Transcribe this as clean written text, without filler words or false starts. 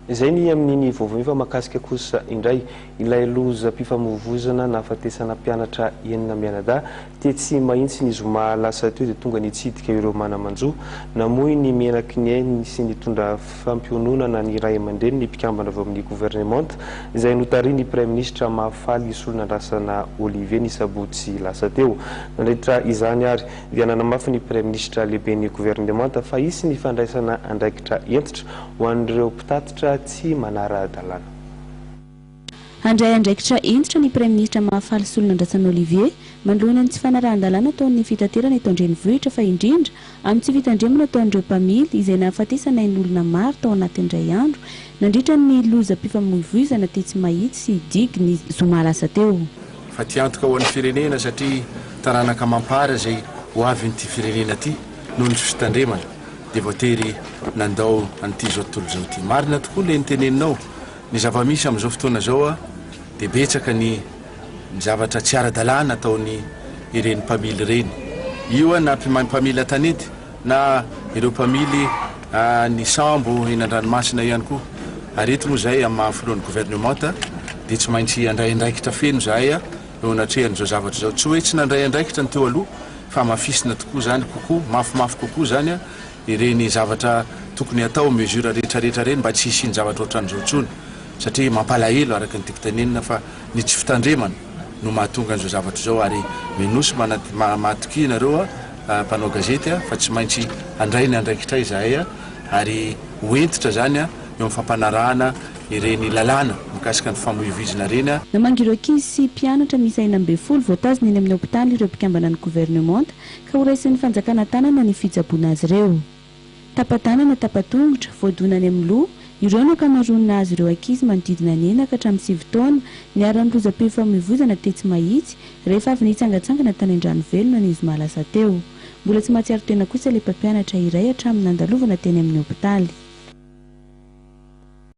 Izay ny amin'ny vovomifa makasika kosa indray ilay loza mpifamoivoizana nahafatesana mpianatra enina mianadahy tsy mahitsy ny zoma lasa teo dia tonga nitsidika ireo mana-manjo namoy ny menaky ny ainy sy nitondra fampionona na ny ray aman-dreny ny mpikambana avy amin'ny governemanta izay notarihan'ny praiministra Mahafaly Solonandrasana Olivier ny Sabotsy lasa teo. Nandritra izany ary dia nanamafy ny praiministra lehibe ny governemanta fa isy ny fandraisana andraikitra entitra ho an'ireo mpitatitra tsy manara-dalàna. Handray andraikitra entitra ny praiministra Mahafaly Solonandrasana Olivier manoloana ny tsy fanarahan-dalàna ataon'ny fitaterana eto an-drenivohitra fa indrindra amin'ny tsy fitandremana ataon'ireo mpamily izay nahafatesana ain'olona maro tao anatin'indray andro nandritra ny loza mpifamoivoizana tsy mahitsy sy digy ny zoma lasa teo. Fa tiantoka ho an'ny firenena satria taranaka mampara izay ho avy n'ity firenena ity noho ny fitandremana dia voatery nandao an'ity zao tontolo zao ity. Marina tokoa ilay niteneninao ny zava-misy amin'izao fotoana zao dia betsaka ny zavatra tsy ara-dalàna ataony ireny mpamily ireny. Io na mpamily tanety na ireo mpamily ny sambo eny an-dranomasina ihany koa. Ary eto moa izay amin'ny mahafolon'ny governemanta dia tsy maintsy andray andraikitra feno zahay eo anatrehan'izao zavatra zao. Tsy hoe tsy nandray andraikitra ny teo aloha fa mafisina tokoa zany kokoa, mafimafy kokoa zany ireny zavatra tokony atao mesura rehetrarehetra reny mba tsy hisy ny zavatra ohatran'izao intsony satria mampalahelo araka ny tiako tenenina fa ny tsy fitandremana no mahatonga an'izao zavatra zao ary minosy mahatoky nareo mpanao gazety fa tsy maintsy andray ny andraikitra izahay ary hoentitra zany eo amin'ny fampanarahana ireny lalàna mikasika ny famoivoizana reny. Namangy ireo ankizy sy mpianatra misy 9 voatazona eny amin'ny hopitaly ireo mpikambana ny governemanta ka ho raisin'ny fanjakana tanana ny fitsaboana azy ireo. Tapatanana tapatongotra voadonany amin'ny loha ireo no kamaronina azy ireo ankizy manodidina ny enaka hatramin'ny 7 taona niaran'ny lozam-pifamoivoizana tsy mahitsy rehefa avy nitsangatsangana tany an-dranovelona ny zoma lasa teo. Mbola tsy mahatsiaro tena kosa ilay mpampianatra iray hatramin'ny nandalovana teny amin'ny hopitaly.